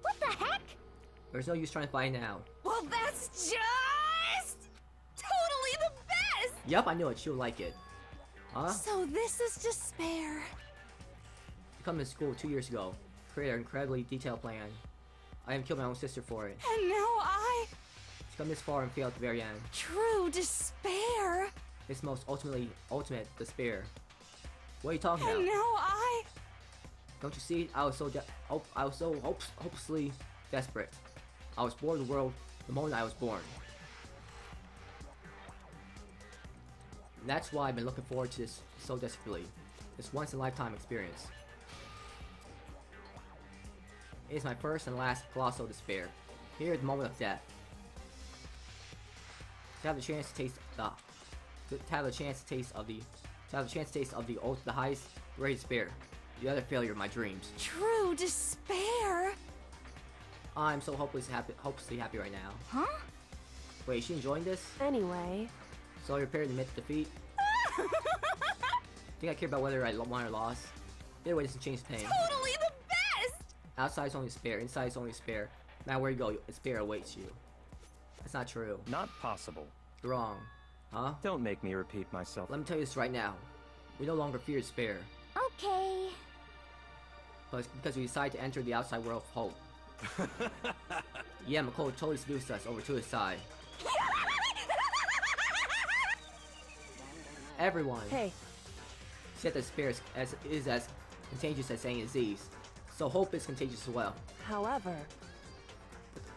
What the heck? There's no use trying to find out. Well, that's just... totally the best! Yup, I knew it. She'll like it. Huh? So this is despair. You come to school 2 years ago, created an incredibly detailed plan. I even killed my own sister for it. And now I... She's come this far and failed at the very end. True despair. It's most ultimate despair. What are you talking And about? now I... Don't you see? I was so hopelessly desperate. I was bored of the world the moment I was born. And that's why I've been looking forward to this so desperately. This once-in-a-lifetime experience. It is my first and last colossal despair. Here at the moment of death. To have the chance to taste the highest grade despair. The other failure of my dreams. True despair. I'm so hopelessly happy right now. Huh? Wait, is she enjoying this? Anyway, So you're prepared to admit defeat? Think I care about whether I won or lost? Either way doesn't change the pain. Totally the best! Outside is only despair, inside is only despair. No matter where you go, despair awaits you. That's not true. Not possible. You're wrong. Huh? Don't make me repeat myself. Let me tell you this right now. We no longer fear despair. Okay. But it's because we decided to enter the outside world of hope. Yeah, McCall totally seduced us over to his side. Everyone hey, said that despair is as contagious as any disease. So hope is contagious as well. however,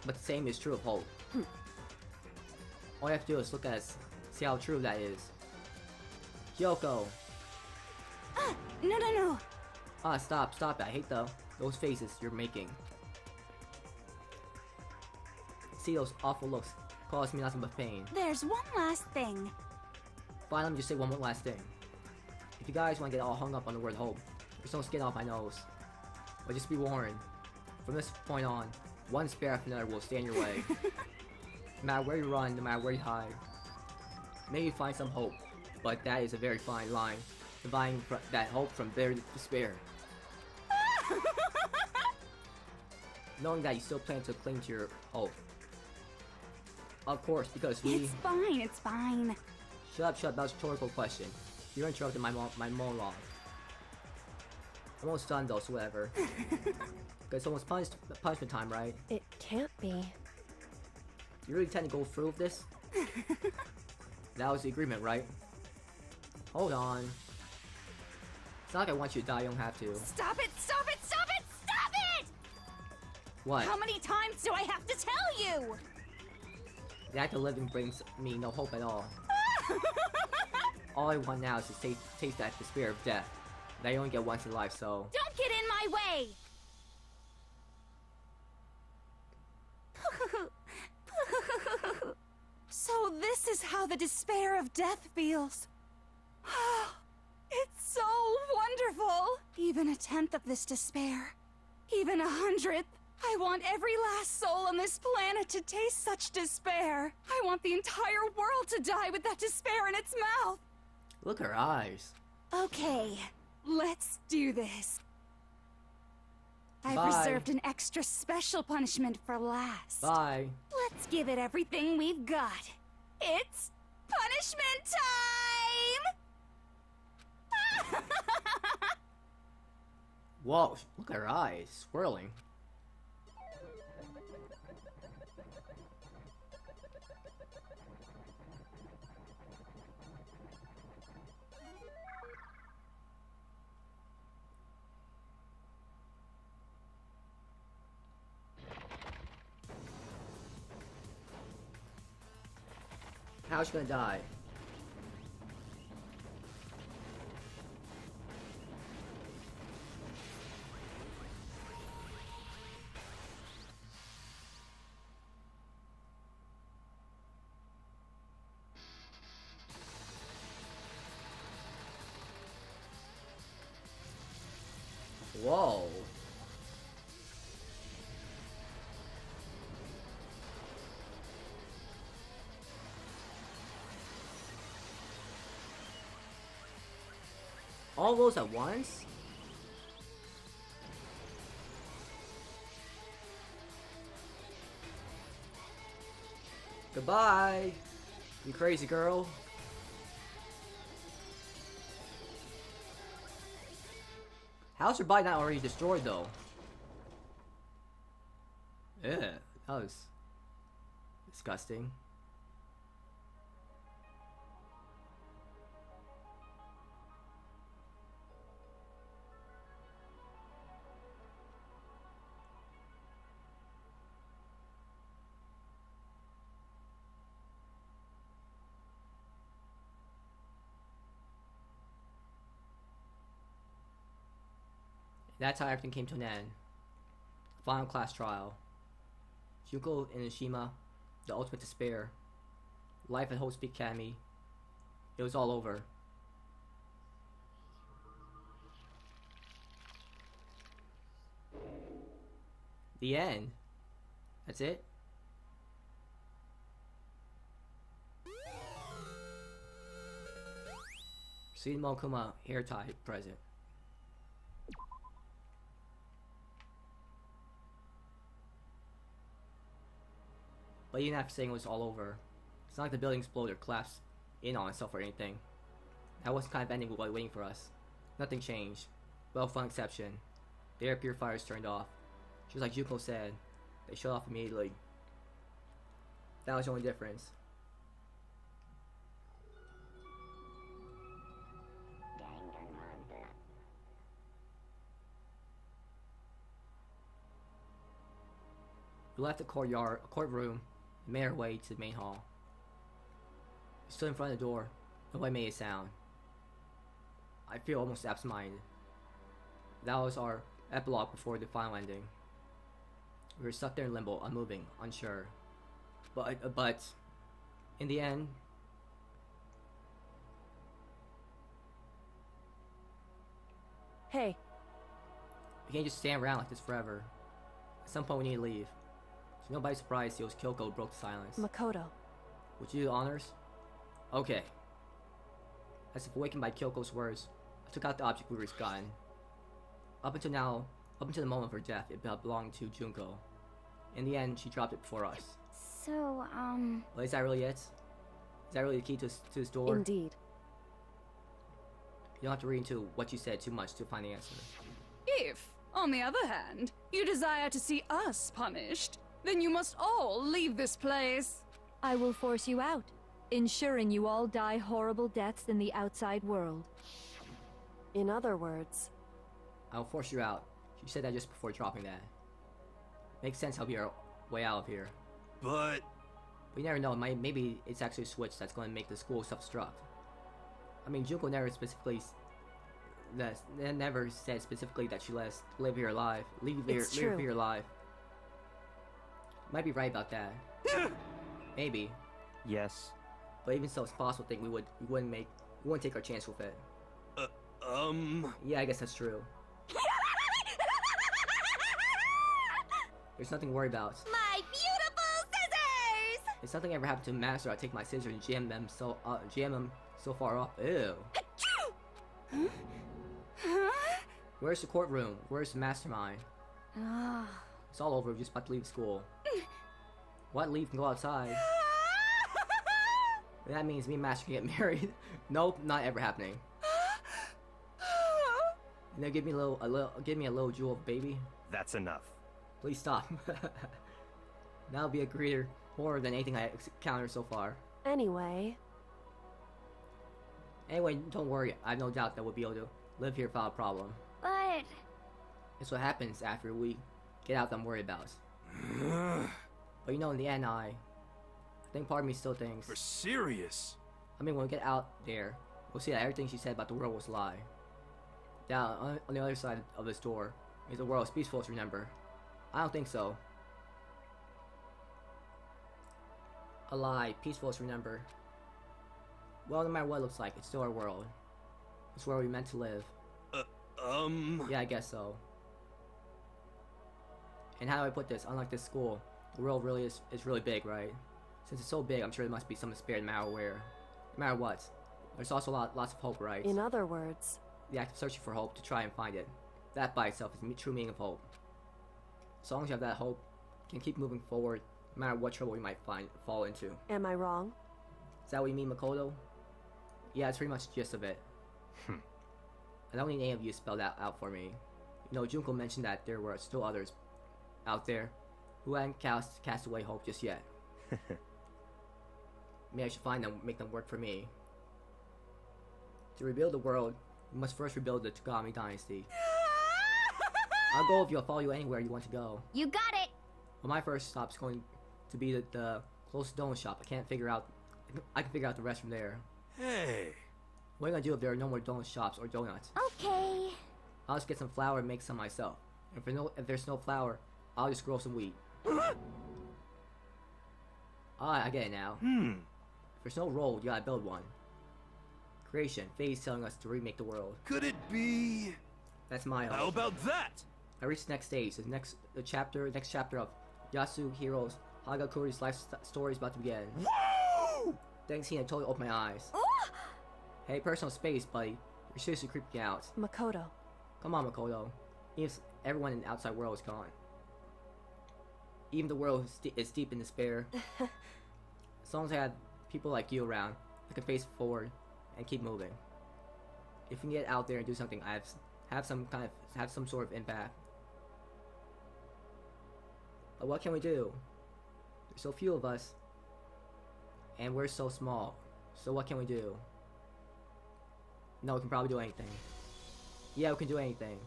But the same is true of hope. All you have to do is look at us, see how true that is. Kyoko! No. Ah, stop it. I hate those faces you're making. See those awful looks cause me nothing but pain. There's one last thing. Fine, let me just say one more last thing. If you guys want to get all hung up on the word hope, there's no skin off my nose. But just be warned, from this point on, one despair after another will stand your way. No matter where you run, no matter where you hide. Maybe you find some hope, but that is a very fine line, dividing that hope from bitter despair. Knowing that you still plan to cling to your hope. Of course, because we... It's fine. Shut up, that was a rhetorical question. You're interrupting my monologue. I'm almost done though, so whatever. Because it's almost punishment time, right? it can't be. You really intend to go through with this? That was the agreement, right? Hold on. It's not like I want you to die, you don't have to. Stop it! What? How many times do I have to tell you? The act of living brings me no hope at all. All I want now is to taste that despair of death. That you only get once in life, so... Don't get in my way! So this is how the despair of death feels. It's so wonderful! Even a tenth of this despair, even 100th. I want every last soul on this planet to taste such despair. I want the entire world to die with that despair in its mouth. Look at her eyes. Okay, let's do this. I've Bye. reserved an extra special punishment for last. Bye. Let's give it everything we've got. It's punishment time! Whoa, look at her eyes, swirling. How's she gonna die? Whoa. All those at once? Goodbye, you crazy girl. How's her body not already destroyed though? Yeah, that was disgusting. That's how everything came to an end. Final class trial. Junko and Ishima, the ultimate despair. Life at Hope's Peak Academy. It was all over. The end. That's it. See Mokuma hair tie present. But even after saying it was all over, it's not like the building exploded or collapsed in on itself or anything. That was kind of ending waiting for us. Nothing changed. Well, with one exception. The air purifiers turned off. Just like Junko said, they shut off immediately. That was the only difference. We left the courtroom, and made our way to the main hall. We stood in front of the door. Nobody made a sound. I feel almost absent-minded. That was our epilogue before the final ending. We were stuck there in limbo, unmoving, unsure. But in the end, Hey, we can't just stand around like this forever. At some point we need to leave. So nobody's surprised it was Kyoko who broke the silence. Makoto. Would you do the honors? Okay. As if awakened by Kyoko's words, I took out the object we were gotten. Up until the moment of her death, it belonged to Junko. In the end, she dropped it before us. So, Well, is that really it? Is that really the key to this door? Indeed. You don't have to read into what you said too much to find the answer. If, on the other hand, you desire to see us punished, then you must all leave this place. I will force you out, ensuring you all die horrible deaths in the outside world. In other words, I'll force you out. She said that just before dropping that. Makes sense how we are way out of here. But We never know, maybe it's actually a switch that's going to make the school self-destruct. I mean, Junko never specifically that never said specifically that she let us live here alive. Live It's here true. alive. Might be right about that. Maybe. Yes. But even so, it's a possible thing we wouldn't take our chance with it. Yeah, I guess that's true. There's nothing to worry about. My beautiful scissors! If something ever happened to Master, I'd take my scissors and jam them so far off. Ew. Where's the courtroom? Where's the mastermind? It's all over. We're just about to leave school. What? Leave and go outside? That means me and Master can get married. Nope, not ever happening. You know, give me a little jewel, baby. That's enough. Please stop. That'll be a greater horror than anything I encountered so far. Anyway, Anyway, don't worry. I have no doubt that we'll be able to live here without a problem. But It's what happens after we get out that I'm worried about. But you know, in the end, I think part of me still thinks. For serious? I mean, when we get out there, we'll see that everything she said about the world was a lie. Down on the other side of this door is a world as peaceful as remember. I don't think so. A lie, peaceful as remember. Well, no matter what it looks like, it's still our world. It's where we're meant to live. Yeah, I guess so. And how do I put this? Unlike this school, the world really is really big, right? Since it's so big, I'm sure there must be something spared no matter where. No matter what. There's also lots of hope, right? in other words, The act of searching for hope to try and find it. That by itself is the true meaning of hope. As long as you have that hope, you can keep moving forward, no matter what trouble you might fall into. am I wrong? Is that what you mean, Makoto? Yeah, that's pretty much the gist of it. I don't need any of you to spell that out for me. You know, Junko mentioned that there were still others out there who hadn't cast away hope just yet. Maybe I should find them, make them work for me. To rebuild the world, we must first rebuild the Togami dynasty. I'll go with you. I'll follow you anywhere you want to go. you got it. Well, my first stop's going to be the closest donut shop. I can figure out the rest from there. Hey. What are you gonna do if there are no more donut shops or donuts? Okay. I'll just get some flour and make some myself. If there's no flour, I'll just grow some wheat. I get it now. If there's no road, you gotta build one. Creation, Faye's telling us to remake the world. Could it be? That's my hope. How about that? I reached the next stage. The next chapter of Yasuhiro's Hagakuri's life story is about to begin. Whoa! Thanks, Hina, totally opened my eyes. Hey, personal space, buddy. You're seriously creeping me out. Makoto. Come on, Makoto. Even if everyone in the outside world is gone. Even the world is deep in despair. As long as I have people like you around, I can face forward and keep moving. If we can get out there and do something, have some sort of impact. But what can we do? There's so few of us, and we're so small. So what can we do? No, we can probably do anything. Yeah, we can do anything.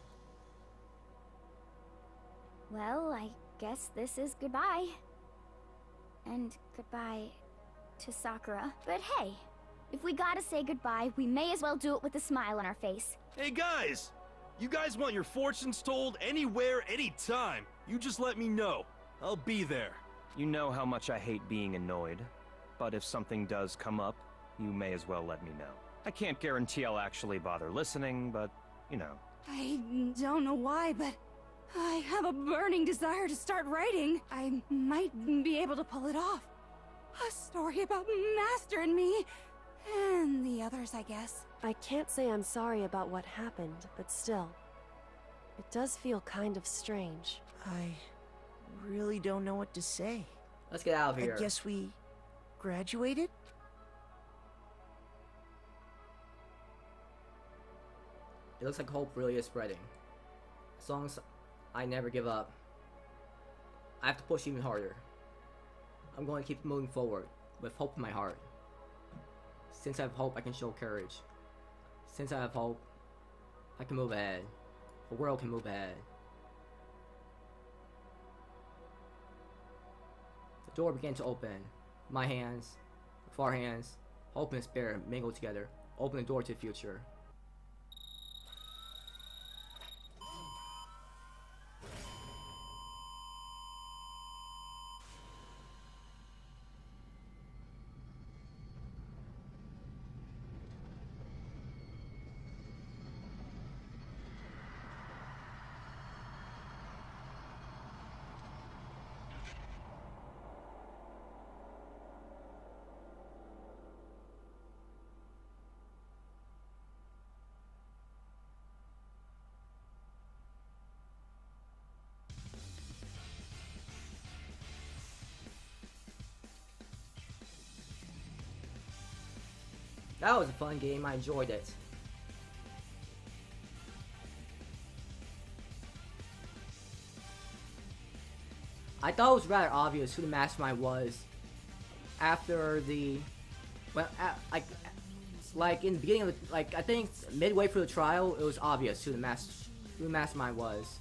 Well, I guess this is goodbye. And goodbye to Sakura. But hey, if we gotta say goodbye, we may as well do it with a smile on our face. Hey guys! You guys want your fortunes told anywhere, anytime. You just let me know. I'll be there. You know how much I hate being annoyed, but if something does come up, you may as well let me know. I can't guarantee I'll actually bother listening, but, you know. I don't know why, but I have a burning desire to start writing. I might be able to pull it off. A story about Master and me, and the others, I guess. I can't say I'm sorry about what happened, but still, it does feel kind of strange. I really don't know what to say. Let's get out of here. I guess we graduated? It looks like hope really is spreading. As long as I never give up, I have to push even harder. I'm going to keep moving forward with hope in my heart. Since I have hope, I can show courage. Since I have hope, I can move ahead. The world can move ahead. The door began to open. My hands, with our hands, hope and despair mingled together. Open the door to the future. That was a fun game. I enjoyed it. I thought it was rather obvious who the mastermind was after the, well, like in the beginning of the, like I think midway through the trial, it was obvious who the mastermind was.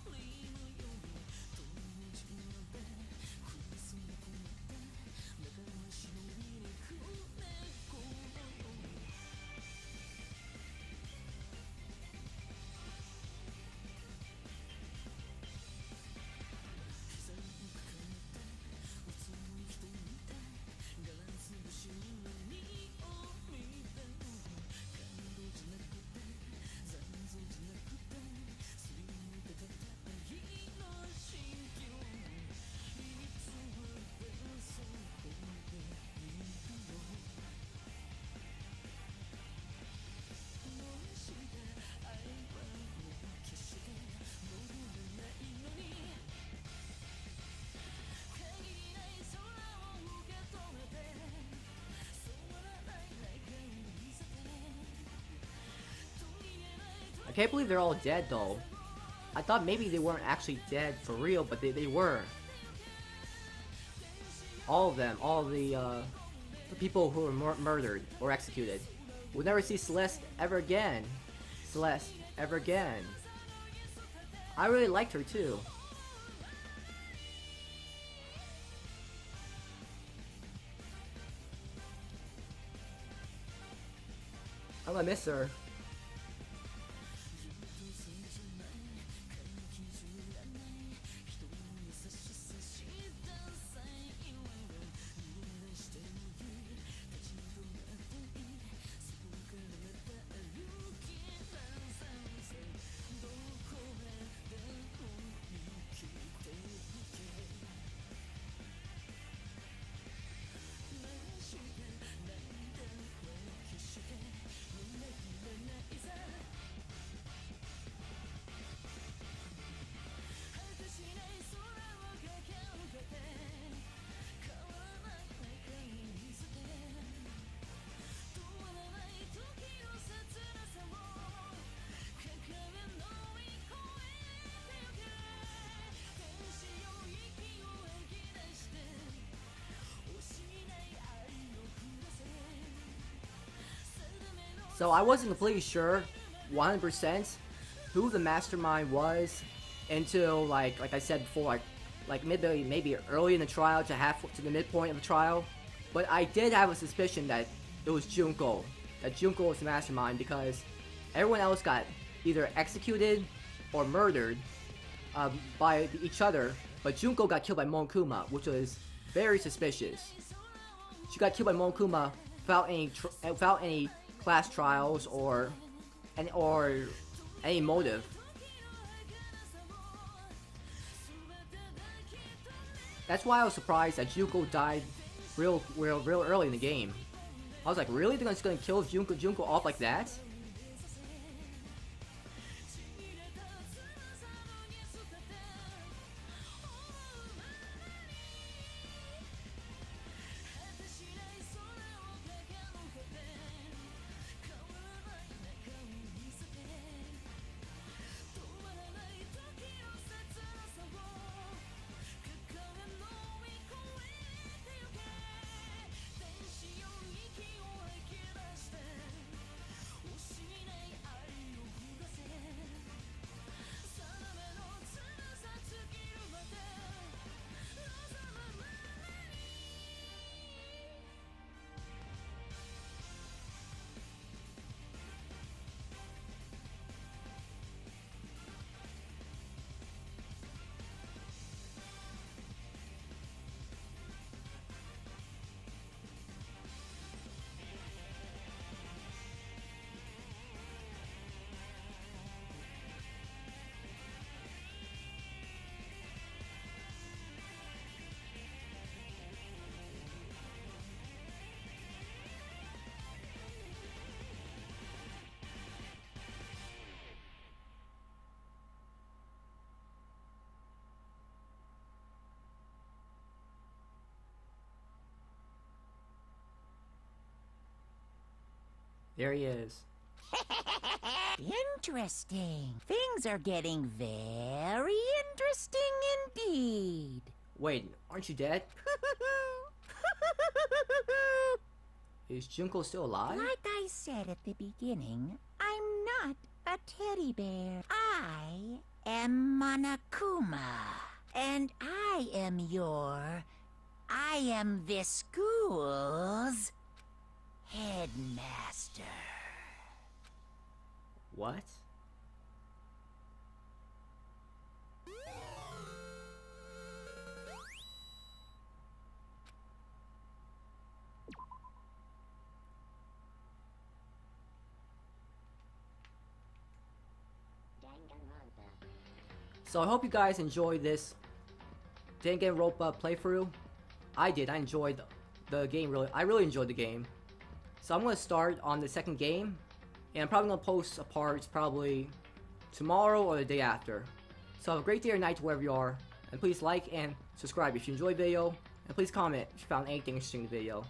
I can't believe they're all dead though. I thought maybe they weren't actually dead for real, but they were. All of them, all the people who were murdered or executed. We'll never see Celeste ever again. Celeste ever again. I really liked her too. I'm gonna miss her. So I wasn't completely sure 100% who the mastermind was until like I said before, like maybe early in the trial to the midpoint of the trial. But I did have a suspicion that it was Junko. That Junko was the mastermind because everyone else got either executed or murdered by each other. But Junko got killed by Monkuma, which was very suspicious. She got killed by Monkuma without any class trials or any motive. That's why I was surprised that Junko died real early in the game. I was like, really? They're just gonna kill Junko off like that? There he is. Interesting. Things are getting very interesting indeed. Wait, aren't you dead? Is Junko still alive? Like I said at the beginning, I'm not a teddy bear. I am Monokuma. And I am this school's headmaster. What? So I hope you guys enjoyed this Danganronpa playthrough. I did. I enjoyed the game really. I really enjoyed the game. So I'm going to start on the second game. And I'm probably going to post a part probably tomorrow or the day after. So have a great day or night wherever you are. And please like and subscribe if you enjoyed the video. And please comment if you found anything interesting in the video.